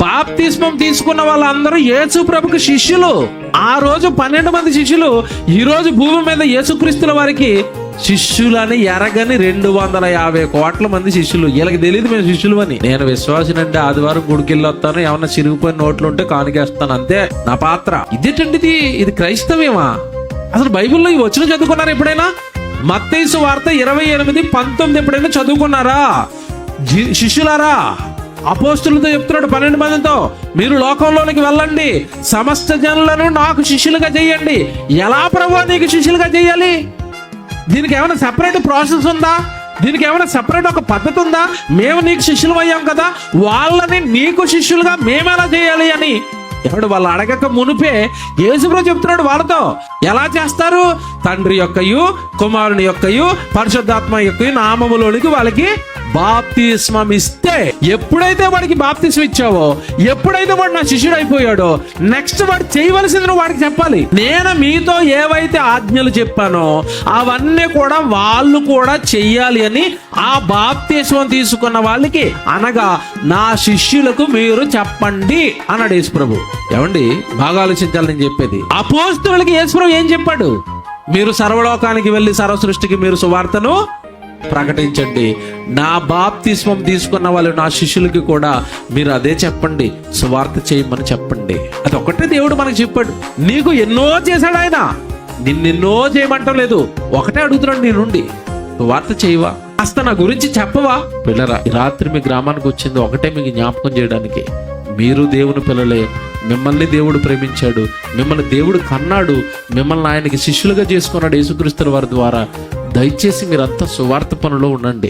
బాప్తిస్మం తీసుకున్న వాళ్ళందరూ యేసు ప్రభుకి శిష్యులు. ఆ రోజు 12 మంది శిష్యులు, ఈ రోజు భూమి మీద యేసుక్రీస్తుల వారికి శిష్యులని ఎరగని 250 కోట్ల మంది శిష్యులు. వీళ్ళకి తెలియదు మేము శిష్యులు అని. నేను విశ్వాసినంటే ఆదివారం గుడికెళ్ళి వస్తాను, ఏమన్నా చిరిగిపోయిన నోట్లు ఉంటే కానుకేస్తాను, అంతే నా పాత్ర. ఇదేంటిది? ఇది క్రైస్తవ్యమా? అసలు బైబిల్లో ఈ వచనం చదువుకున్నారా ఎప్పుడైనా? మత్తయి సువార్త 28:19 ఎప్పుడైనా చదువుకున్నారా? శిష్యులారా, అపోస్తులతో చెప్తున్నాడు 12 మందితో, మీరు లోకంలోనికి వెళ్ళండి, సమస్త జనులను నాకు శిష్యులుగా చేయండి. ఎలా ప్రభువా నీకు శిష్యులుగా చేయాలి? దీనికి ఏమైనా సెపరేట్ ప్రాసెస్ ఉందా? దీనికి ఏమైనా సెపరేట్ ఒక పద్ధతి ఉందా? మేము నీకు శిష్యులు అయ్యాం కదా, వాళ్ళని నీకు శిష్యులుగా మేమెలా చేయాలి అని ఎవడు వాళ్ళు అడగక మునిపే యేసుప్రభు చెప్తున్నాడు వాళ్ళతో. ఎలా చేస్తారు? తండ్రి యొక్కయు కుమారుని యొక్కయు పరిశుద్ధాత్మ యొక్క నామములోనికి వాళ్ళకి బాప్తిస్మం ఇస్తే, ఎప్పుడైతే వాడికి బాప్తిస్మం ఇచ్చావో, ఎప్పుడైతే వాడు నా శిష్యుడు అయిపోయాడో, నెక్స్ట్ వాడు చేయవలసింది నువ్వు వాడికి చెప్పాలి. నేను మీతో ఏవైతే ఆజ్ఞలు చెప్పానో అవన్నీ కూడా వాళ్ళు కూడా చెయ్యాలి అని ఆ బాప్తిస్మం తీసుకున్న వాళ్ళకి, అనగా నా శిష్యులకు మీరు చెప్పండి అన్నాడు యేసుప్రభు. ఏమండి, బాగా ఆలోచించాలి నేను చెప్పేది. అపోస్తలులకి యేసుప్రభు ఏం చెప్పాడు? మీరు సర్వలోకానికి వెళ్ళి సర్వ సృష్టికి మీరు సువార్తను ప్రకటించండి. నా బాప్తిస్మం తీసుకున్న వాళ్ళు నా శిష్యులకి కూడా మీరు అదే చెప్పండి, సువార్త చేయమని చెప్పండి. అది ఒకటే దేవుడు మనకు చెప్పాడు. నీకు ఎన్నో చేశాడు ఆయన, నిన్నెన్నో చేయమంటం లేదు. ఒకటే అడుగుతున్నాడు నీ నుండి, సువార్త చేయవా? కాస్త నా గురించి చెప్పవా? పిల్లరా, ఈ రాత్రి మీ గ్రామానికి వచ్చింది ఒకటే మీకు జ్ఞాపకం చేయడానికి. మీరు దేవుని పిల్లలే, మిమ్మల్ని దేవుడు ప్రేమించాడు, మిమ్మల్ని దేవుడు కన్నాడు, మిమ్మల్ని ఆయనకి శిష్యులుగా చేసుకున్నాడు యేసుక్రీస్తుల వారి ద్వారా. దయచేసి మీరంతా సువార్త పనిలో ఉండండి.